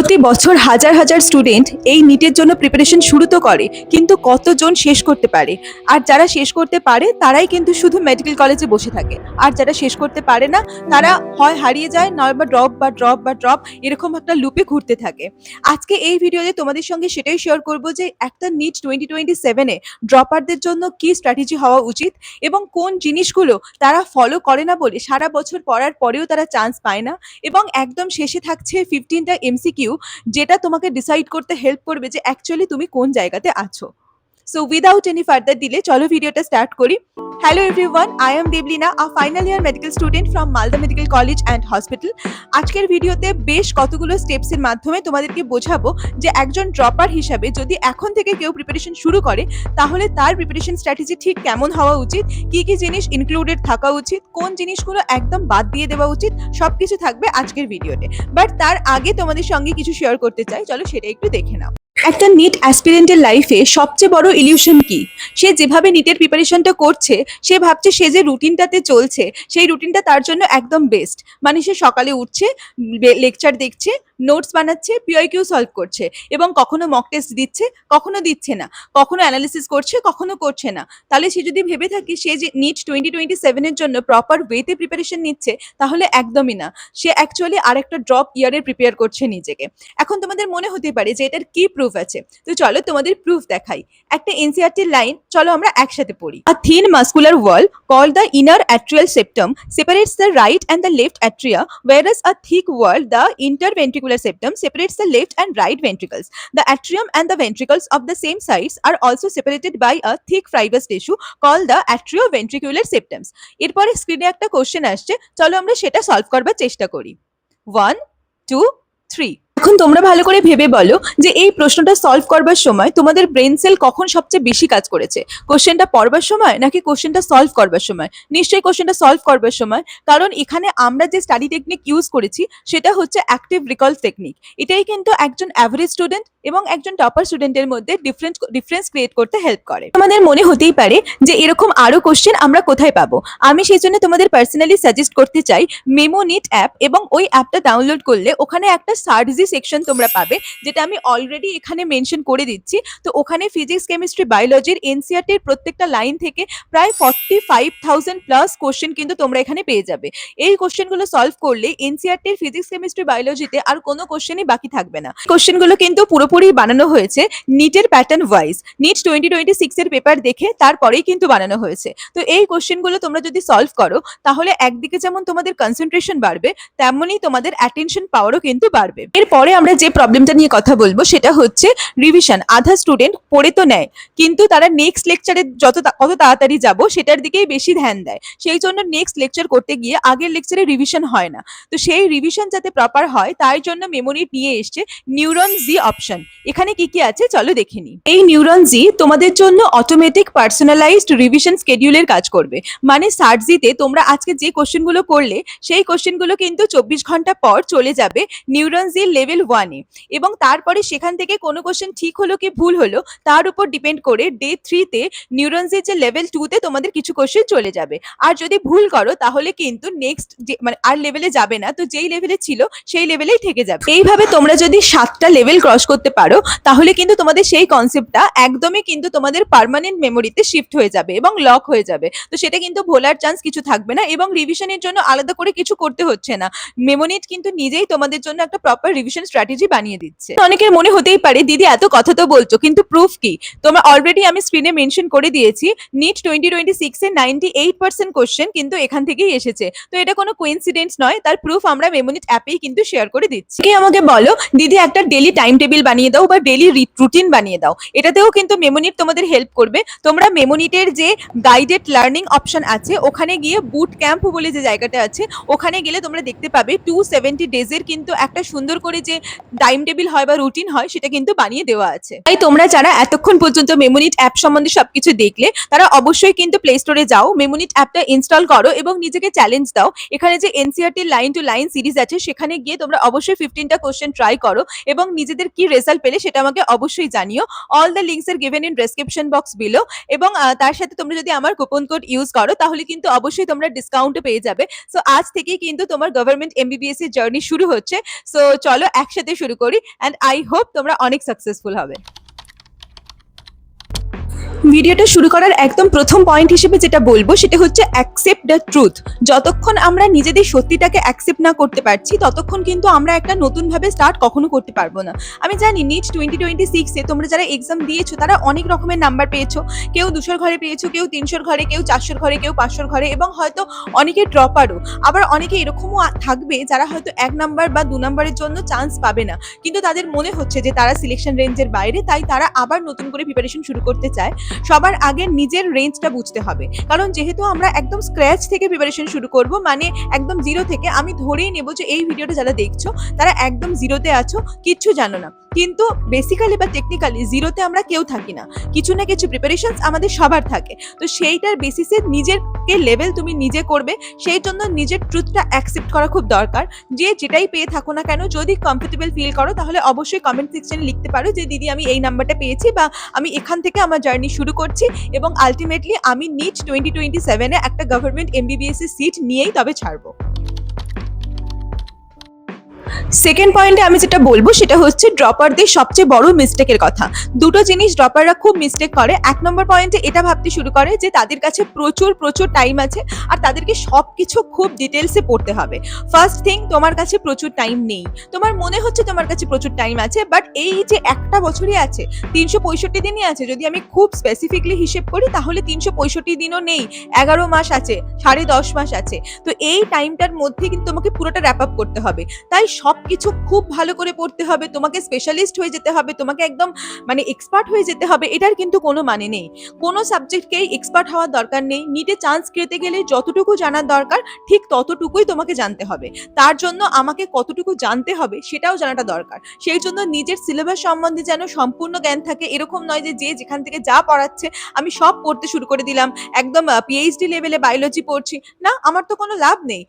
প্রতি বছর হাজার হাজার স্টুডেন্ট এই নিটের জন্য প্রিপারেশন শুরু তো করে, কিন্তু কতজন শেষ করতে পারে? আর যারা শেষ করতে পারে তারাই কিন্তু শুধু মেডিকেল কলেজে বসে থাকে, আর যারা শেষ করতে পারে না তারা হয় হারিয়ে যায়, নয় বা ড্রপ এরকম একটা লুপে ঘুরতে থাকে। আজকে এই ভিডিওতে তোমাদের সঙ্গে সেটাই শেয়ার করব যে একটা নিট 2027-এ ড্রপারদের জন্য কি স্ট্র্যাটেজি হওয়া উচিত এবং কোন জিনিসগুলো তারা ফলো করে না বলে সারা বছর পড়ার পরেও তারা চান্স পায় না, এবং একদম শেষে থাকছে 15টা এমসিকিউ যেটা তোমাকে ডিসাইড করতে হেল্প করবে যে অ্যাকচুয়ালি তুমি কোন জায়গাতে আছো। So without any further delay চলো ভিডিওটা স্টার্ট করি। Hello everyone, I am Deblina, a final year medical student from Malda medical college and hospital. আজকের ভিডিওতে বেশ কতগুলো স্টেপসের মাধ্যমে তোমাদেরকে বোঝাবো যে একজন ড্রপার হিসাবে যদি এখন থেকে কেউ প্রিপারেশন শুরু করে তাহলে তার প্রিপারেশন স্ট্র্যাটেজি ঠিক কেমন হওয়া উচিত, কি কি জিনিস ইনক্লুডেড থাকা উচিত, কোন জিনিসগুলো একদম বাদ দিয়ে দেওয়া উচিত, সবকিছু থাকবে আজকের ভিডিওতে। বাট তার আগে তোমাদের সঙ্গে কিছু শেয়ার করতে চাই, চলো সেটা একটু দেখে নাও। একটা নিট অ্যাসপিরেন্টের লাইফে সবচেয়ে বড় ইলিউশন কি? সে যেভাবে নিটের প্রিপারেশনটা করছে সে ভাবছে সে যে রুটিনটাতে চলছে সেই রুটিনটা তার জন্য একদম বেস্ট। মানে সে সকালে উঠছে, লেকচার দেখছে, নোটস বানাচ্ছে, পিআইকিউ সলভ করছে, এবং কখনো মক টেস্ট দিচ্ছে, কখনো দিচ্ছে না, কখনো অ্যানালিসিস করছে, কখনো করছে না। তাহলে সে যদি ভেবে থাকে সে যে নিট 2027-এর জন্য প্রপার ওয়েতে প্রিপারেশন নিচ্ছে, তাহলে একদমই না। সে অ্যাকচুয়ালি আরেকটা ড্রপ ইয়ারে প্রিপেয়ার করছে নিজেকে। এখন তোমাদের মনে হতে পারে যে এটার কি প্রুফ আছে, তো চলো তোমাদের প্রুফ দেখাই। একটা এনসিইআরটি লাইন চলো আমরা একসাথে পড়ি। A thin muscular wall called the inner atrial septum separates the right and the left atria, whereas a thick wall, the interventricular septum, separates the left and right ventricles. The atrium and the ventricles of the same sides are also separated by a thick fibrous tissue called the atrioventricular septums. এরপরে স্ক্রিনে একটা question আসছে, চলো আমরা সেটা solve করবার চেষ্টা করি। 1 2 3। এখন তোমরা ভালো করে ভেবে বলো যে এই প্রশ্নটা সলভ করবার সময় তোমাদের ব্রেন সেল কখন সবচেয়ে বেশি কাজ করেছে? কোশ্চেনটা পড়বার সময় নাকি কোশ্চেনটা সলভ করবার সময়? নিশ্চয়ই কোশ্চেনটা সলভ করবার সময়, কারণ এখানে আমরা যে স্টাডি টেকনিক ইউজ করেছি সেটা হচ্ছে অ্যাক্টিভ রিকল টেকনিক। এটাই কিন্তু একজন অ্যাভারেজ স্টুডেন্ট এবং একজন টপার স্টুডেন্টের মধ্যে ডিফারেন্স ক্রিয়েট করতে হেল্প করে। তোমাদের মনে হতেই পারে যে এরকম আরো কোশ্চেন আমরা কোথায় পাবো। আমি সেই জন্য তোমাদের পার্সোনালি সাজেস্ট করতে চাই মেমোনিট অ্যাপ, এবং ওই অ্যাপটা ডাউনলোড করলে ওখানে একটা সার্জি সেকশন তোমরা পাবে, যেটা আমি অলরেডি এখানে মেনশন করে দিচ্ছি। তো ওখানে ফিজিক্স, কেমিস্ট্রি, বায়োলজির এনসিইআরটির প্রত্যেকটা লাইন থেকে প্রায় 45,000 প্লাস কোশ্চেন কিন্তু তোমরা এখানে পেয়ে যাবে। এই কোশ্চেনগুলো সলভ করলে এনসিইআরটির ফিজিক্স, কেমিস্ট্রি, বায়োলজিতে আর কোনো কোশ্চেনই বাকি থাকবে না। কোশ্চেনগুলো কিন্তু পুরোপুরি বানানো হয়েছে নিটের প্যাটার্ন ওয়াইজ, নিট 2026 এর পেপার দেখে তারপরেই কিন্তু বানানো হয়েছে। তো এই কোশ্চেনগুলো তোমরা যদি সলভ করো তাহলে একদিকে যেমন তোমাদের কনসেন্ট্রেশন বাড়বে, তেমনই তোমাদের অ্যাটেনশন পাওয়ারও কিন্তু বাড়বে। এরপরে আমরা যে প্রবলেমটা নিয়ে কথা বলবো সেটা হচ্ছে রিভিশন। আধা স্টুডেন্ট পড়ে তো নেয়, কিন্তু তারা নেক্সট লেকচারে কত তাড়াতাড়ি যাব সেটার দিকেই বেশি ধ্যান দেয়। সেই জন্য নেক্সট লেকচার করতে গিয়ে আগের লেকচারে রিভিশন হয় না। তো সেই রিভিশন যাতে প্রপার হয় তার জন্য মেমোনিট নিয়ে এসছে নিউরন জি অপশন। এখানে কি কি আছে চলো দেখে নিই। এই নিউরন জি তোমাদের জন্য অটোমেটিক পার্সোনালাইজড রিভিশন স্কেডিউলের কাজ করবে। মানে সার্জিতে তোমরা আজকে যে কোশ্চেনগুলো করলে সেই কোশ্চেনগুলো কিন্তু 24 ঘন্টা পর চলে যাবে নিউরন জি লেভেল 1-এ, এবং তারপরে সেখান থেকে কোনো কোশ্চেন ঠিক হলো কি ভুল হলো তার উপর ডিপেন্ড করে ডে 3-তে নিউরন জি যে লেভেল 2-তে তোমাদের কিছু কোশ্চেন চলে যাবে। আর যদি ভুল করো তাহলে কিন্তু নেক্সট মানে আর লেভেলে যাবে না, তো যেই লেভেলে ছিল সেই লেভেলেই থেকে যাবে। এইভাবে তোমরা যদি 7টা লেভেল ক্রস করতে পারো তাহলে কিন্তু তোমাদের সেই কনসেপ্টটা একদমই কিন্তু তোমাদের পার্মানেন্ট মেমোরিতে শিফট হয়ে যাবে এবং লক হয়ে যাবে। তো সেটা কিন্তু ভোলার চান্স কিছু থাকবে না, এবং রিভিশনের জন্য আলাদা করে কিছু করতে হচ্ছে না। মেমোনিট কিন্তু নিজেই তোমাদের জন্য একটা প্রপার রিভিশন স্ট্র্যাটেজি বানিয়ে দিচ্ছে। অনেকের মনে হতেই পারে দিদি এত কথা তো বলছো, কিন্তু প্রুফ কি? তোমরা অলরেডি আমি স্ক্রিনে মেনশন করে দিয়েছি নিট 2026 এর 98% কোশ্চেন কিন্তু এখান থেকেই এসেছে। তো এটা কোনো কোইন্সিডেন্স নয়, তার প্রুফ আমরা মেমোনিট অ্যাপেই কিন্তু শেয়ার করে দিচ্ছি। কে আমাকে বলো দিদি একটা ডেলি টাইম টেবিল বানিয়ে দাও বা ডেলি রুটিন বানিয়ে দাও, এটাতেও কিন্তু মেমোনিট তোমাদের হেল্প করবে। তোমরা মেমোনিটের যে গাইডেড লার্নিং অপশন আছে ওখানে গিয়ে বুট ক্যাম্প বলে যে জায়গাটা আছে ওখানে গেলে তোমরা দেখতে পাবে 270 ডেজের কিন্তু একটা সুন্দর করে যে টাইম টেবিল হয় বা রুটিন হয় সেটা কিন্তু বানিয়ে দেওয়া আছে। তাই তোমরা যারা এতক্ষণ পর্যন্ত মেমোনিট অ্যাপ সম্বন্ধে সবকিছু দেখলে তারা অবশ্যই কিন্তু প্লে স্টোরে যাও, মেমোনিট অ্যাপটা ইনস্টল করো এবং নিজেকে চ্যালেঞ্জ দাও। এখানে যে NCERT line to line series আছে সেখানে গিয়ে তোমরা অবশ্যই 15টা কোশ্চেন ট্রাই করো এবং নিজেদের কি রেজাল্ট রেজাল্ট পেলে সেটা আমাকে অবশ্যই জানিও। All the links are given in description box below. এবং তার সাথে তোমরা যদি আমার কুপন কোড ইউজ করো তাহলে কিন্তু অবশ্যই তোমরা ডিসকাউন্টও পেয়ে যাবে। সো আজ থেকেই কিন্তু তোমার গভর্নমেন্ট এমবিবিএস এর জার্নি শুরু হচ্ছে। সো চলো একসাথে শুরু করি, অ্যান্ড আই হোপ তোমরা অনেক সাকসেসফুল হবে। ভিডিওটা শুরু করার একদম প্রথম পয়েন্ট হিসেবে যেটা বলবো সেটা হচ্ছে অ্যাকসেপ্ট দ্য ট্রুথ। যতক্ষণ আমরা নিজেদের সত্যিটাকে অ্যাকসেপ্ট না করতে পারছি ততক্ষণ কিন্তু আমরা একটা নতুন ভাবে স্টার্ট কখনো করতে পারবো না। আমি জানি নিট 2026 এ তোমরা যারা এক্সাম দিয়েছো তারা অনেক রকমের নাম্বার পেয়েছো। কেউ 200 ঘরে পেয়েছো, কেউ 300 ঘরে, কেউ 400 ঘরে, কেউ 500 ঘরে, এবং হয়তো অনেকে ড্রপারও। আবার অনেকে এরকমও থাকবে যারা হয়তো 1 নাম্বার বা 2 নাম্বারের জন্য চান্স পাবে না, কিন্তু তাদের মনে হচ্ছে যে তারা সিলেকশন রেঞ্জের বাইরে, তাই তারা আবার নতুন করে প্রিপারেশন শুরু করতে চায়। সবার আগে নিজের রেঞ্জটা বুঝতে হবে, কারণ যেহেতু আমরা একদম স্ক্র্যাচ থেকে প্রিপারেশন শুরু করব, মানে একদম জিরো থেকে। আমি ধরেই নেব যে এই ভিডিওটা যারা দেখছো তারা একদম জিরোতে আছো, কিচ্ছু জানো না, কিন্তু বেসিক্যালি বা টেকনিক্যালি জিরোতে আমরা কেউ থাকি না। কিছু না কিছু প্রিপারেশনস আমাদের সবার থাকে। তো সেইটার বেসিসে নিজেরকে লেভেল তুমি নিজে করবে, সেই জন্য নিজের ট্রুথটা অ্যাকসেপ্ট করা খুব দরকার। যে যেটাই পেয়ে থাকো না কেন, যদি কমফোর্টেবল ফিল করো তাহলে অবশ্যই কমেন্ট সেকশনে লিখতে পারো যে দিদি আমি এই নাম্বারটা পেয়েছি, বা আমি এখান থেকে আমার জার্নি শুরু করছি, এবং আলটিমেটলি আমি নিট 2027 এ একটা গভর্নমেন্ট এমবিবিএস এর সিট নিয়েই তবে ছাড়বো। সেকেন্ড পয়েন্টে আমি যেটা বলবো সেটা হচ্ছে ড্রপারদের সবচেয়ে বড় মিস্টেকের কথা। দুটো জিনিস ড্রপাররা খুব মিস্টেক করে। 1 নম্বর পয়েন্টে এটা ভাবতে শুরু করে যে তাদের কাছে প্রচুর প্রচুর টাইম আছে আর তাদেরকে সবকিছু খুব ডিটেলসে পড়তে হবে। ফার্স্ট থিং, তোমার কাছে প্রচুর টাইম নেই। তোমার মনে হচ্ছে তোমার কাছে প্রচুর টাইম আছে, বাট এই যে একটা বছরই আছে, 365 দিনই আছে। যদি আমি খুব স্পেসিফিকলি হিসেব করি তাহলে 365 দিনও নেই, 11 মাস আছে, 10.5 মাস আছে। তো এই টাইমটার মধ্যে কিন্তু তোমাকে পুরোটা র্যাপ আপ করতে হবে। তাই সবকিছু খুব ভালো করে পড়তে হবে, তোমাকে স্পেশালিস্ট হয়ে যেতে হবে, তোমাকে একদম মানে এক্সপার্ট হয়ে যেতে হবে, এটার কিন্তু কোনো মানে নেই। কোনো সাবজেক্টকেই এক্সপার্ট হওয়ার দরকার নেই। নিটে চান্স পেতে গেলে যতটুকু জানার দরকার ঠিক ততটুকুই তোমাকে জানতে হবে। তার জন্য আমাকে কতটুকু জানতে হবে সেটাও জানাটা দরকার। সেই জন্য নিজের সিলেবাস সম্বন্ধে যেন সম্পূর্ণ জ্ঞান থাকে। এরকম নয় যে যে যেখান থেকে যা পড়াচ্ছে আমি সব পড়তে শুরু করে দিলাম, একদম পিএইচডি লেভেলে বায়োলজি পড়ছি, না, আমার তো কোনো লাভ নেই।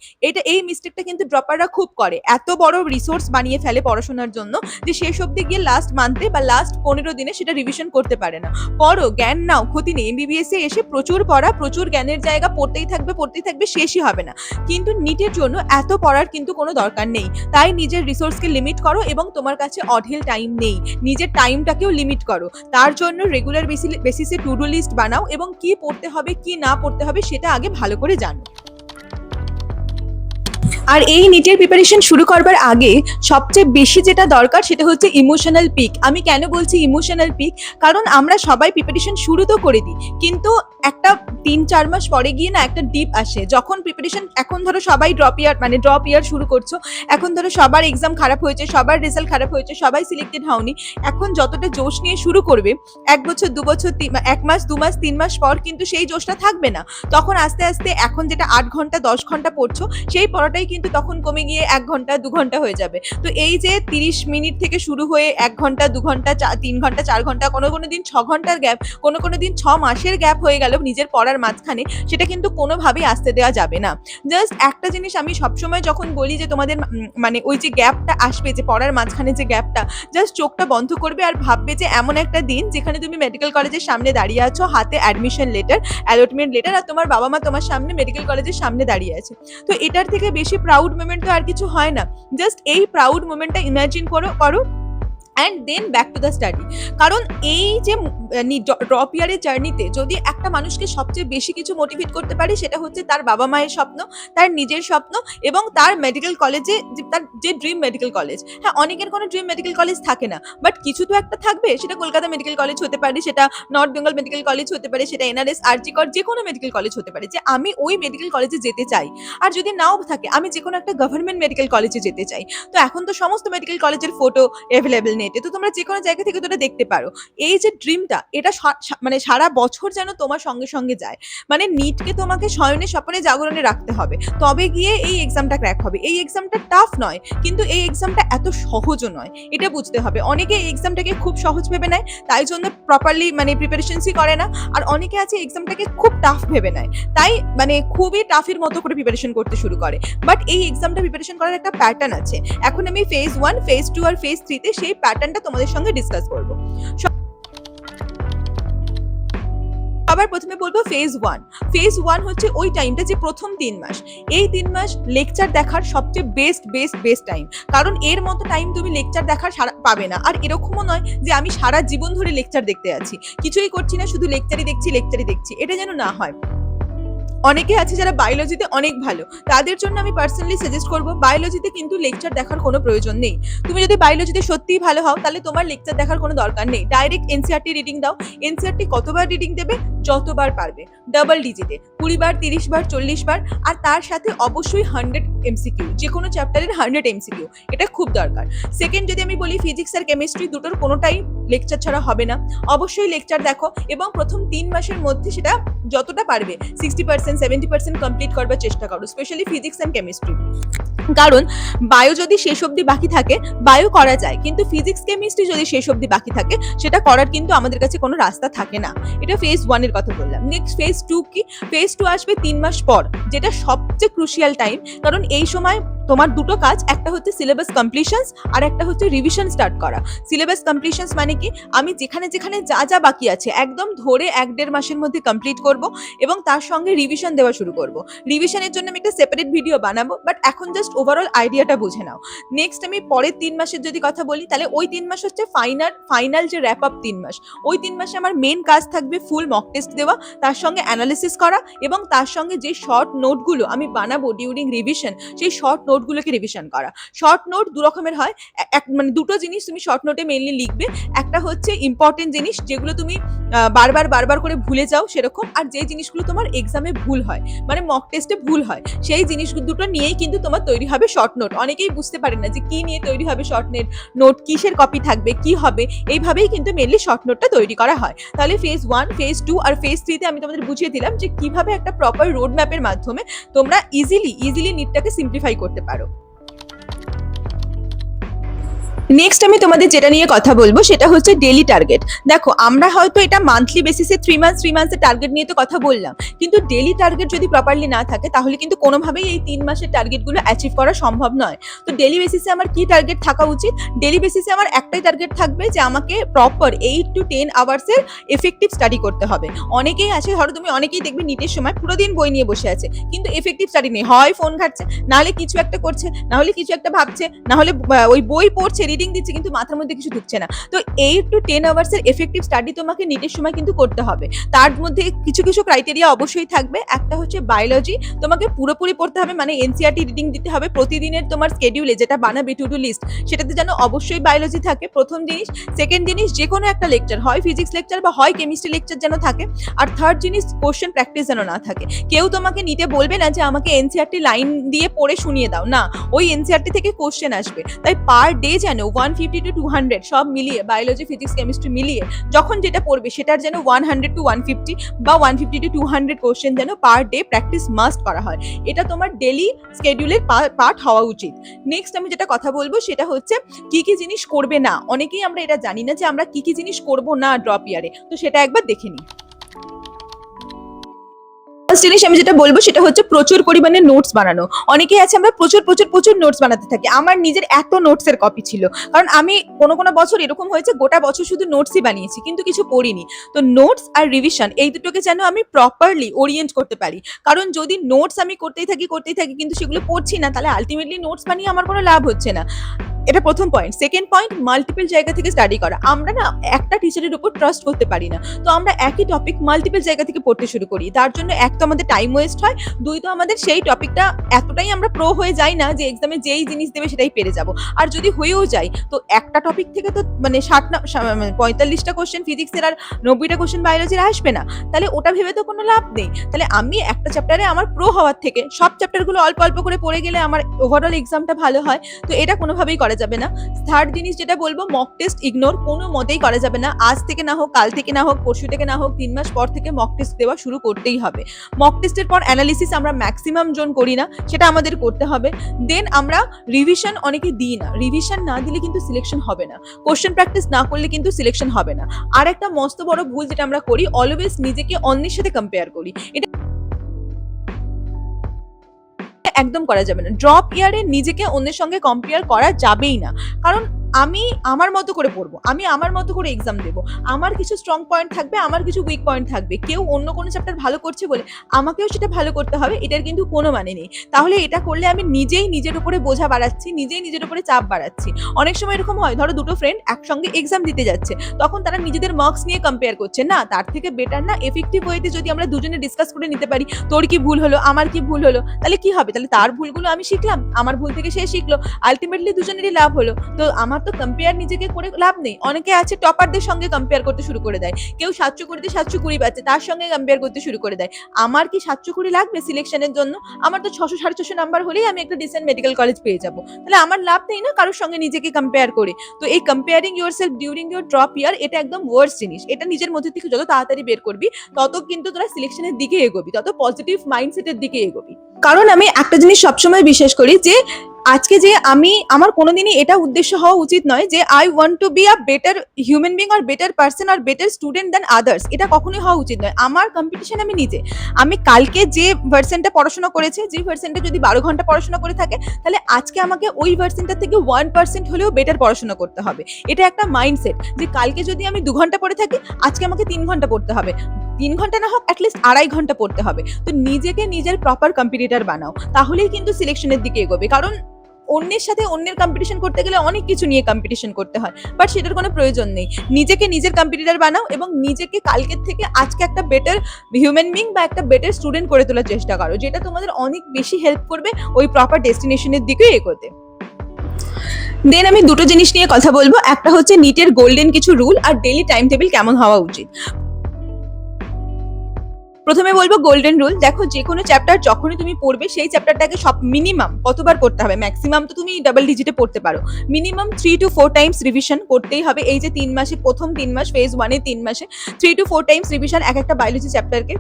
এই মিস্টেকটা কিন্তু ড্রপাররা খুব করে। এত বড় রিসোর্স বানিয়ে ফেলে পড়াশোনার জন্য যে শেষ অবধি গিয়ে লাস্ট মান্থে বা লাস্ট 15 দিনে সেটা রিভিশন করতে পারে না। পড়ো, জ্ঞান নাও, ক্ষতি নেই। এমবিবিএস এ এসে প্রচুর পড়া, প্রচুর জ্ঞানের জায়গা, পড়তেই থাকবে, শেষই হবে না। কিন্তু নিটের জন্য এত পড়ার কিন্তু কোনো দরকার নেই। তাই নিজের রিসোর্সকে লিমিট করো, এবং তোমার কাছে অঢেল টাইম নেই, নিজের টাইমটাকেও লিমিট করো। তার জন্য রেগুলার বেসিসে টু ডু লিস্ট বানাও, এবং কি পড়তে হবে কি না পড়তে হবে সেটা আগে ভালো করে জানো। আর এই নিটের প্রিপারেশন শুরু করবার আগে সবচেয়ে বেশি যেটা দরকার সেটা হচ্ছে ইমোশনাল পিক। আমি কেন বলছি ইমোশনাল পিক, কারণ আমরা সবাই প্রিপারেশন শুরু তো করে দিই, কিন্তু একটা 3-4 মাস পরে গিয়ে না একটা ডিপ আসে যখন প্রিপারেশন। এখন ধরো সবাই ড্রপ ইয়ার শুরু করছো, এখন ধরো সবার এক্সাম খারাপ হয়েছে, সবার রেজাল্ট খারাপ হয়েছে, সবাই সিলেক্টেড হওনি। এখন যতটা জোশ নিয়ে শুরু করবে, 1 বছর 2 বছর 1 মাস 2 মাস 3 মাস পর কিন্তু সেই জোশটা থাকবে না। তখন আস্তে আস্তে এখন যেটা 8 ঘন্টা 10 ঘন্টা পড়ছো, সেই পড়াটাই কিন্তু তখন কমে গিয়ে 1 ঘন্টা 2 ঘন্টা হয়ে যাবে। তো এই যে 30 মিনিট থেকে শুরু হয়ে 1 ঘন্টা 2 ঘন্টা 3 ঘন্টা 4 ঘন্টা, কোনো দিন 6 ঘন্টার গ্যাপ, কোনো দিন 6 মাসের গ্যাপ হয়ে গেল নিজের পড়ার মাঝখানে, সেটা কিন্তু কোনোভাবেই আসতে দেওয়া যাবে না। জাস্ট একটা জিনিস আমি সবসময় যখন বলি যে তোমাদের মানে ওই যে গ্যাপটা আসবে, যে পড়ার মাঝখানে যে গ্যাপটা, জাস্ট চোখটা বন্ধ করবে আর ভাববে যে এমন একটা দিন যেখানে তুমি মেডিকেল কলেজের সামনে দাঁড়িয়ে আছো, হাতে অ্যাডমিশন লেটার, অ্যালটমেন্ট লেটার, আর তোমার বাবা মা তোমার সামনে মেডিকেল কলেজের সামনে দাঁড়িয়ে আছে। তো এটার থেকে বেশি প্রাউড মোমেন্ট তো আর কিছু হয় না। জাস্ট এই প্রাউড মোমেন্টটা ইমাজিন করো and then back to the study. কারণ এই যে ড্রপ ইয়ারের জার্নিতে যদি একটা মানুষকে সবচেয়ে বেশি কিছু মোটিভেট করতে পারে সেটা হচ্ছে তার বাবা মায়ের স্বপ্ন, তার নিজের স্বপ্ন, এবং তার মেডিকেল কলেজে তার যে ড্রিম মেডিকেল কলেজ। হ্যাঁ, অনেকের কোনো ড্রিম মেডিকেল কলেজ থাকে না, বাট কিছু তো একটা থাকবে। সেটা কলকাতা মেডিকেল কলেজ হতে পারে, সেটা নর্থ বেঙ্গল মেডিকেল কলেজ হতে পারে, সেটা এনআরএস, আরজিকর, যে কোনো মেডিকেল কলেজ হতে পারে, যে আমি ওই মেডিকেল কলেজে যেতে চাই। আর যদি নাও থাকে, আমি যে কোনো একটা গভর্নমেন্ট মেডিকেল কলেজে যেতে চাই। তো এখন তো সমস্ত মেডিকেল কলেজের ফটো অ্যাভেলেবেল নেটে, তো তোমরা যে কোনো জায়গা থেকে তোটা দেখতে পারো। এই যে ড্রিমটা, এটা মানে সারা বছর যেন তোমার সঙ্গে সঙ্গে যায়। মানে নিটকে তোমাকে শয়নে স্বপ্নে জাগরণে রাখতে হবে, তবে গিয়ে এই এক্সামটা ক্র্যাক হবে। এই এক্সামটা টাফ নয়, কিন্তু এই এক্সামটা এত সহজও নয়, এটা বুঝতে হবে। অনেকে এই এক্সামটাকে খুব সহজ ভেবে নেয়, তাই জন্য প্রপারলি মানে প্রিপারেশনসই করে না। আর অনেকে আছে এক্সামটাকে খুব টাফ ভেবে নেয়, তাই মানে খুবই টাফের মতো করে প্রিপারেশন করতে শুরু করে। বাট এই এক্সামটা প্রিপারেশন করার একটা প্যাটার্ন আছে। এখন আমি ফেজ 1, ফেজ 2 আর ফেজ 3 তে সেই প্যাটার্নটা তোমাদের সঙ্গে ডিসকাস করবো। আবার প্রথমে বলবো ফেজ 1। ফেজ 1 হচ্ছে ওই টাইমটা যে প্রথম 3 মাস। এই 3 মাস লেকচার দেখার সবচেয়ে বেস্ট টাইম, কারণ এর মতো টাইম তুমি লেকচার দেখার পাবে না। আর এরকমও নয় যে আমি সারা জীবন ধরে লেকচার দেখতে আছি, কিছুই করছি না, শুধু লেকচারই দেখছি, এটা যেন না হয়। অনেকে আছে যারা বায়োলজিতে অনেক ভালো, তাদের জন্য আমি পার্সোনালি সাজেস্ট করবো বায়োলজিতে কিন্তু লেকচার দেখার কোনো প্রয়োজন নেই। তুমি যদি বায়োলজিতে সত্যিই ভালো হও তাহলে তোমার লেকচার দেখার কোনো দরকার নেই, ডাইরেক্ট এনসিইআরটি রিডিং দাও। এনসিইআরটি কতবার রিডিং দেবে? যতবার পারবে, ডাবল ডিজিটে, 20 বার, 30 বার, 40 বার। আর তার সাথে অবশ্যই 100 এমসিকিউ, যে কোনো চ্যাপ্টারের 100 এমসিকিউ, এটা খুব দরকার। সেকেন্ড, যদি আমি বলি ফিজিক্স আর কেমিস্ট্রি দুটোর কোনোটাই লেকচার ছাড়া হবে না, অবশ্যই লেকচার দেখো এবং প্রথম 3 মাসের মধ্যে সেটা যতটা পারবে 60% 70% কমপ্লিট করবার চেষ্টা করো, স্পেশালি ফিজিক্স অ্যান্ড কেমিস্ট্রি। কারণ বায়ো যদি শেষ অবধি বাকি থাকে বায়ো করা যায়, কিন্তু ফিজিক্স কেমিস্ট্রি যদি শেষ অবধি বাকি থাকে সেটা করার কিন্তু আমাদের কাছে কোনো রাস্তা থাকে না। এটা ফেজ 1 এর কথা বললাম। নেক্সট ফেজ 2 কি? ফেজ 2 আসবে 3 মাস পর, যেটা সবচেয়ে ক্রুশিয়াল টাইম, কারণ এই সময় তোমার দুটো কাজ, একটা হচ্ছে সিলেবাস কমপ্লিশনস আর একটা হচ্ছে রিভিশন স্টার্ট করা। সিলেবাস কমপ্লিশনস মানে কি? আমি যেখানে যেখানে যা বাকি আছে একদম ধরে 1-1.5 মাসের মধ্যে কমপ্লিট করব এবং তার সঙ্গে রিভিশন দেওয়া শুরু করব। রিভিশনের জন্য আমি একটা সেপারেট ভিডিও বানাবো, বাট এখন জাস্ট ওভারঅল আইডিয়াটা বুঝে নাও। নেক্সট আমি পরের 3 মাসের যদি কথা বলি, তাহলে ওই 3 মাস হচ্ছে ফাইনাল যে র্যাপ আপ 3 মাস। ওই 3 মাসে আমার মেন কাজ থাকবে ফুল মক টেস্ট দেওয়া, তার সঙ্গে অ্যানালিসিস করা এবং তার সঙ্গে যে শর্ট নোটগুলো আমি বানাবো ডিউরিং রিভিশন, সেই শর্ট নোটগুলোকে রিভিশন করা। শর্ট নোট দু রকমের হয়, মানে দুটো জিনিস তুমি শর্ট নোটে মেইনলি লিখবে। একটা হচ্ছে ইম্পর্টেন্ট জিনিস যেগুলো তুমি বারবার করে ভুলে যাও সেরকম, আর যে জিনিসগুলো তোমার এক্সামে ভুল হয়, মানে মক টেস্টে ভুল হয়, সেই জিনিসগুলো দুটো নিয়েই কিন্তু তোমার তৈরি হবে শর্ট নোট। অনেকেই বুঝতে পারেন না যে কি নিয়ে তৈরি হবে শর্ট নোট, কিসের কপি থাকবে, কি হবে, এইভাবেই কিন্তু মেইনলি শর্ট নোটটা তৈরি করা হয়। তাহলে ফেজ 1, ফেজ 2 আর ফেজ 3 তে আমি তোমাদের বুঝিয়ে দিলাম যে কিভাবে একটা প্রপার রোড ম্যাপের মাধ্যমে তোমরা ইজিলি নিটটাকে সিম্পলিফাই করতে পারো। নেক্সট আমি তোমাদের যেটা নিয়ে কথা বলবো সেটা হচ্ছে ডেইলি টার্গেট। দেখো, আমরা হয়তো এটা মান্থলি বেসিসে 3 মান্থসের টার্গেট নিয়ে তো কথা বললাম, কিন্তু ডেইলি টার্গেট যদি প্রপারলি না থাকে তাহলে কিন্তু কোনোভাবেই এই 3 মাসের টার্গেটগুলো অ্যাচিভ করা সম্ভব নয়। তো ডেইলি বেসিসে আমার কি টার্গেট থাকা উচিত? ডেইলি বেসিসে আমার একটাই টার্গেট থাকবে যে আমাকে প্রপার 8 to 10 আওয়ার্সের এফেক্টিভ স্টাডি করতে হবে। অনেকেই আছে, ধরো তুমি অনেকেই দেখবে নিটের সময় পুরো দিন বই নিয়ে বসে আছে, কিন্তু এফেক্টিভ স্টাডি নেই, হয় ফোন ঘাটছে, নাহলে কিছু একটা করছে, নাহলে কিছু একটা ভাবছে, নাহলে ওই বই পড়ছে, রিডিং দিচ্ছে, কিন্তু মাথার মধ্যে কিছু ঢুকছে না। তো 8 to 10 আওয়ার্সের এফেক্টিভ স্টাডি তোমাকে নিটের সময় কিন্তু করতে হবে। তার মধ্যে কিছু ক্রাইটেরিয়া অবশ্যই থাকবে। একটা হচ্ছে বায়োলজি তোমাকে পুরোপুরি পড়তে হবে, মানে এনসিইআরটি রিডিং দিতে হবে প্রতিদিনের তোমার স্কেডিউলে, যেটা বানাবে টু ডু লিস্ট, সেটাতে যেন অবশ্যই বায়োলজি থাকে, প্রথম জিনিস। সেকেন্ড জিনিস, যে কোনো একটা লেকচার, হয় ফিজিক্স লেকচার বা হয় কেমিস্ট্রি লেকচার যেন থাকে। আর থার্ড জিনিস, কোশ্চেন প্র্যাকটিস যেন না থাকে। কেউ তোমাকে নিতে বলবে না যে আমাকে এনসিইআরটি লাইন দিয়ে পড়ে শুনিয়ে দাও, না, ওই এনসিইআরটি থেকে কোশ্চেন আসবে। তাই পার ডে যেন 150 to 200 সব মিলিয়ে, বায়োলজি, ফিজিক্স, কেমিস্ট্রি মিলিয়ে যখন যেটা পড়বে সেটার যেন 100 to 150 বা 150 to 200 কোশ্চেন যেন পার ডে প্র্যাকটিস মাস্ট করা হয়। এটা তোমার ডেইলি স্কেডিউলের পার্ট হওয়া উচিত। নেক্সট আমি যেটা কথা বলবো সেটা হচ্ছে কি কি জিনিস করবে না। অনেকেই আমরা এটা জানি না যে আমরা কি জিনিস করব না ড্রপ ইয়ারে, তো সেটা একবার দেখে নিই। ফার্স্ট জিনিস আমি যেটা বলবো সেটা হচ্ছে প্রচুর পরিমাণে নোটস বানানো। অনেকেই আছে আমরা প্রচুর নোটস বানাতে থাকি। আমার নিজের এত নোটসের কপি ছিল, কারণ আমি কোনো বছর এরকম হয়েছে গোটা বছর শুধু নোটসই বানিয়েছি কিন্তু কিছু পড়িনি। তো নোটস আর রিভিশন এই দুটোকে যেন আমি প্রপারলি ওরিয়েন্ট করতে পারি, কারণ যদি নোটস আমি করতেই থাকি কিন্তু সেগুলো পড়ছি না, তাহলে আলটিমেটলি নোটস বানিয়ে আমার কোনো লাভ হচ্ছে না। এটা প্রথম পয়েন্ট। সেকেন্ড পয়েন্ট, মাল্টিপল জায়গা থেকে স্টাডি করা। আমরা না একটা টিচারের উপর ট্রাস্ট করতে পারি না, তো আমরা একই টপিক মাল্টিপল জায়গা থেকে পড়তে শুরু করি। তার জন্য এক তো আমাদের টাইম ওয়েস্ট হয়, দুই তো আমাদের সেই টপিকটা এতটাই আমরা প্রো হয়ে যাই না যে এক্সামে যেই জিনিস দেবে সেটাই পেরে যাব। আর যদি হয়েও যায় তো একটা টপিক থেকে তো মানে 45টা কোশ্চেন ফিজিক্সের আর 90টা কোশ্চেন বায়োলজির আসবে না, তাহলে ওটা ভেবে তো কোনো লাভ নেই। তাহলে আমি একটা চ্যাপ্টারে আমার প্রো হওয়ার থেকে সব চ্যাপ্টারগুলো অল্প অল্প করে পড়ে গেলে আমার ওভারঅল এক্সামটা ভালো হয়। তো এটা কোনোভাবেই করা যাবে না। থার্ড জিনিস যেটা বলবো, মক টেস্ট ইগনোর কোনো মতেই করা যাবে না। আজ থেকে না হোক, কাল থেকে না হোক, পরশু থেকে না হোক, 3 মাস পর থেকে মক টেস্ট দেওয়া শুরু করতেই হবে। মক টেস্টের পর অ্যানালিসিস আমরা ম্যাক্সিমাম জন করি না, সেটা আমাদের করতে হবে। দেন আমরা রিভিশন অনেকে দিই না, রিভিশন না দিলে কিন্তু সিলেকশন হবে না, কোশ্চেন প্র্যাকটিস না করলে কিন্তু সিলেকশন হবে না। আর একটা মস্ত বড় ভুল যেটা আমরা করি, অলওয়েজ নিজেকে অন্যের সাথে কম্পেয়ার করি। এটা একদম করা যাবে না। ড্রপ ইয়ারে নিজেকে অন্যের সঙ্গে কম্পেয়ার করা যাবেই না, কারণ আমি আমার মতো করে পড়বো, আমি আমার মতো করে এক্সাম দেবো, আমার কিছু স্ট্রং পয়েন্ট থাকবে, আমার কিছু উইক পয়েন্ট থাকবে। কেউ অন্য কোনো চ্যাপ্টার ভালো করছে বলে আমাকেও সেটা ভালো করতে হবে, এটার কিন্তু কোনো মানে নেই। তাহলে এটা করলে আমি নিজেই নিজের উপরে বোঝা বাড়াচ্ছি, নিজেই নিজের উপরে চাপ বাড়াচ্ছি। অনেক সময় এরকম হয়, ধরো দুটো ফ্রেন্ড একসঙ্গে এক্সাম দিতে যাচ্ছে, তখন তারা নিজেদের মার্কস নিয়ে কম্পেয়ার করছে। না, তার থেকে বেটার না এফেক্টিভ ওয়েতে যদি আমরা দুজনে ডিসকাস করে নিতে পারি, তোর কি ভুল হলো, আমার কি ভুল হলো, তাহলে কি হবে? তাহলে তার ভুলগুলো আমি শিখলাম, আমার ভুল থেকে সে শিখলো, আলটিমেটলি দুজনেরই লাভ হলো। তো আমার তো কম্পেয়ার নিজেকে করে লাভ নেই। অনেকে আছে টপারদের সঙ্গে কম্পেয়ার করতে শুরু করে দেয়, কেউ 720 720 পাচ্ছে, তার সঙ্গে কম্পেয়ার করতে শুরু করে দেয়। আমার কি 720 লাগবে সিলেকশনের জন্য? আমার তো 600 650 নাম্বার হলেই আমি একটা ডিসেন্ট মেডিকেল কলেজ পেয়ে যাবো। তাহলে আমার লাভ নেই না কারোর সঙ্গে নিজেকে কম্পেয়ার করে। তো এই comparing yourself during your drop year, এটা একদম ওয়ার্স জিনিস। এটা নিজের মধ্যে থেকে যত তাড়াতাড়ি বের করবি, তত কিন্তু তোরা সিলেকশনের দিকে এগোবি, তত পজিটিভ মাইন্ডসেটের দিকে এগোবি। কারণ আমি একটা জিনিস সবসময় বিশ্বাস করি যে আজকে যে আমার কোনোদিনই এটা উদ্দেশ্য হওয়া উচিত নয় যে I want to be a better human being আর বেটার পার্সন আর বেটার স্টুডেন্ট দ্যান আদার্স। এটা কখনোই হওয়া উচিত নয়। আমার কম্পিটিশন আমি নিজে। আমি কালকে যে ভার্সনটা পড়াশোনা করেছে, যে ভার্সনটা যদি 12 ঘন্টা পড়াশোনা করে থাকে, তাহলে আজকে আমাকে ওই ভার্সনটা থেকে 1% হলেও বেটার পড়াশোনা করতে হবে। এটা একটা মাইন্ডসেট যে কালকে যদি আমি 2 ঘন্টা পড়ে থাকি, আজকে আমাকে 3 ঘন্টা পড়তে হবে। 3 ঘন্টা না হোক, অ্যাটলিস্ট 2.5 ঘন্টা পড়তে হবে। তো নিজেকে নিজের প্রপার কম্পিটিটর বানাও, তাহলেই কিন্তু সিলেকশনের দিকে এগোবে। কারণ অন্যের সাথে অন্যের কম্পিটিশন করতে গেলে অনেক কিছু নিয়ে কম্পিটিশন করতে হয়, বাট সেটার কোনো প্রয়োজন নেই। নিজেকে নিজের কম্পিটিটর বানাও এবং নিজেকে কালকের থেকে আজকে একটা বেটার হিউম্যান বিং বা একটা বেটার স্টুডেন্ট করে তোলার চেষ্টা করো, যেটা তোমাদের অনেক বেশি হেল্প করবে ওই প্রপার ডেস্টিনেশনের দিকে এগোতে। দেন আমি দুটো জিনিস নিয়ে কথা বলবো, একটা হচ্ছে নিটের গোল্ডেন কিছু রুল আর ডেইলি টাইম টেবিল কেমন হওয়া উচিত। প্রথমে বলবো গোল্ডেন রুল। দেখো, যে কোনো চ্যাপ্টার যখনই তুমি পড়বে, সেই চ্যাপ্টারটাকে সব মিনিমাম কতবার পড়তে হবে? ম্যাক্সিমাম তো তুমি ডাবল ডিজিটে পড়তে পারো, মিনিমাম 3 to 4 টাইমস রিভিশন করতেই হবে। এই যে 3 মাসে, প্রথম 3 মাস ফেজ 1 এ 3 মাসে 3 to 4 টাইমস রিভিশন এক একটা বায়োলজি চ্যাপ্টারকে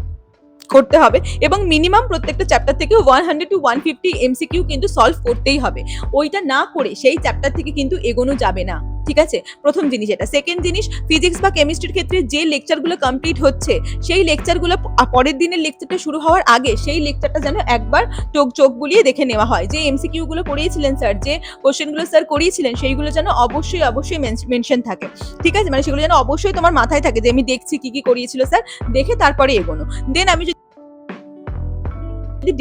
করতে হবে এবং মিনিমাম প্রত্যেকটা চ্যাপ্টার থেকে 100 to 150 এমসিকিউ কিন্তু সলভ করতেই হবে। ওইটা না করে সেই চ্যাপ্টার থেকে কিন্তু এগোনো যাবে না, ঠিক আছে? প্রথম জিনিস এটা। সেকেন্ড জিনিস, ফিজিক্স বা কেমিস্ট্রির ক্ষেত্রে যে লেকচারগুলো কমপ্লিট হচ্ছে, সেই লেকচারগুলো পরের দিনের লেকচারটা শুরু হওয়ার আগে সেই লেকচারটা যেন একবার চোখ বুলিয়ে দেখে নেওয়া হয়। যে এমসিকিউ গুলো করিয়েছিলেন স্যার, যে কোশ্চেনগুলো স্যার করিয়েছিলেন, সেইগুলো যেন অবশ্যই মেনশন থাকে, ঠিক আছে? মানে সেগুলো যেন অবশ্যই তোমার মাথায় থাকে যে আমি দেখছি কি কি করিয়েছিল স্যার, দেখে তারপরে এগোনো। দেন আমি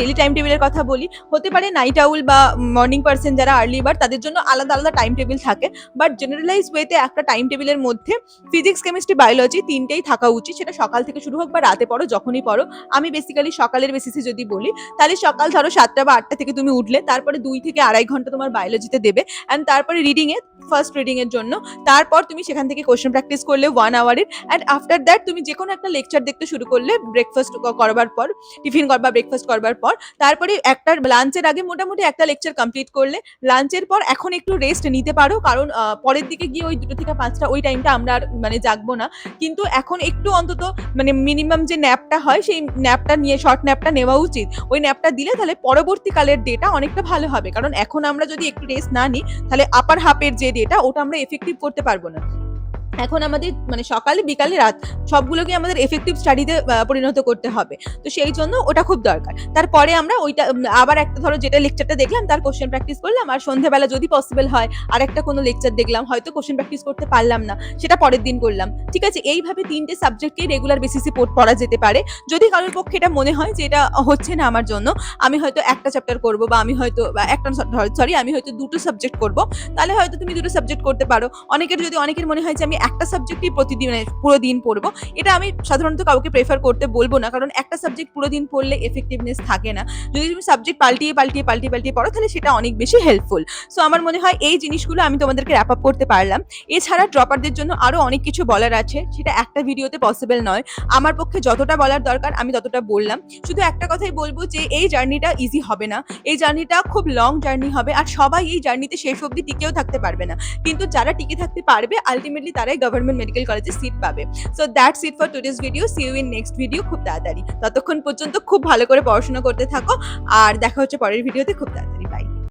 ডেলি টাইম টেবিলের কথা বলি, হতে পারে নাইট আউল বা মর্নিং পার্সন যারা আর্লি বার্ড, তাদের জন্য আলাদা আলাদা টাইম টেবিল থাকে, বাট জেনারেলাইজ ওয়েতে একটা টাইম টেবিলের মধ্যে ফিজিক্স কেমিস্ট্রি বায়োলজি তিনটেই থাকা উচিত। সেটা সকাল থেকে শুরু হোক বা রাতে পড়ো, যখনই পড়ো। আমি বেসিক্যালি সকালের বেসিসে যদি বলি, তাহলে সকাল ধরো 7টা বা 8টা থেকে তুমি উঠলে, তারপরে 2 থেকে 2.5 ঘন্টা তোমার বায়োলজিতে দেবে, অ্যান্ড তারপরে ফার্স্ট রিডিং এর জন্য, তারপর তুমি সেখান থেকে কোশ্চেন প্র্যাকটিস করলে 1 আওয়ারের, অ্যান্ড আফটার দ্যাট তুমি যে কোনো একটা লেকচার দেখতে শুরু করলে ব্রেকফাস্ট করবার পর, টিফিন করবা ব্রেকফাস্ট করবার পর, তারপরে একটা লাঞ্চের আগে মোটামুটি একটা লেকচার কমপ্লিট করলে, লাঞ্চের পর এখন একটু রেস্ট নিতে পারো, কারণ পরের দিকে গিয়ে ওই 2 থেকে 5টা ওই টাইমটা আমরা আর মানে জাগবো না। কিন্তু এখন একটু অন্তত মানে মিনিমাম যে ন্যাপটা হয়, সেই ন্যাপটা নিয়ে, শর্ট ন্যাপটা নেওয়া উচিত। ওই ন্যাপটা দিলে তাহলে পরবর্তীকালের ডেটা অনেকটা ভালো হবে, কারণ এখন আমরা যদি একটু রেস্ট না নিই, তাহলে আপার হাফের যে ডেটা, ওটা আমরা এফেক্টিভ করতে পারবো না। এখন আমাদের মানে সকালে বিকালে রাত সবগুলোকে আমাদের এফেক্টিভ স্টাডিতে পরিণত করতে হবে। তো সেই জন্য ওটা খুব দরকার। তারপরে আমরা ওইটা আবার একটা ধরো যেটা লেকচারটা দেখলাম তার কোশ্চেন প্র্যাকটিস করলাম, আর সন্ধ্যাবেলা যদি পসিবল হয় আর একটা কোনো লেকচার দেখলাম, হয়তো কোশ্চেন প্র্যাকটিস করতে পারলাম না, সেটা পরের দিন করলাম, ঠিক আছে? এইভাবে 3টে সাবজেক্টকে রেগুলার বেসিসে পড়া যেতে পারে। যদি কারোর পক্ষে এটা মনে হয় যে এটা হচ্ছে না আমার জন্য, আমি হয়তো একটা চ্যাপ্টার করবো, বা আমি হয়তো আমি হয়তো 2টো সাবজেক্ট করবো, তাহলে হয়তো তুমি 2টো সাবজেক্ট করতে পারো। অনেকের মনে হয় যে আমি একটা সাবজেক্টই প্রতিদিন পুরো দিন পড়বো, এটা আমি সাধারণত কাউকে প্রেফার করতে বলবো না, কারণ একটা সাবজেক্ট পুরো দিন পড়লে এফেক্টিভনেস থাকে না। যদি তুমি সাবজেক্ট পাল্টিয়ে পড়ো, তাহলে সেটা অনেক বেশি হেল্পফুল। সো আমার মনে হয় এই জিনিসগুলো আমি তোমাদেরকে র্যাপ আপ করতে পারলাম। এছাড়া ড্রপারদের জন্য আরো অনেক কিছু বলার আছে, সেটা একটা ভিডিওতে পসিবল নয়। আমার পক্ষে যতটা বলার দরকার আমি ততটা বললাম। শুধু একটা কথাই বলবো যে এই জার্নিটা ইজি হবে না, এই জার্নিটা খুব লং জার্নি হবে, আর সবাই এই জার্নিতে শেষ অবধি টিকেও থাকতে পারবে না, কিন্তু যারা টিকে থাকতে পারবে আলটিমেটলি তারাই গভর্নমেন্ট মেডিকেল কলেজে সিট পাবে। So that's it for today's video. See you in next video খুব তাড়াতাড়ি। ততক্ষণ পর্যন্ত খুব ভালো করে পড়াশোনা করতে থাকো, আর দেখা হচ্ছে পরের ভিডিওতে খুব তাড়াতাড়ি। বাই।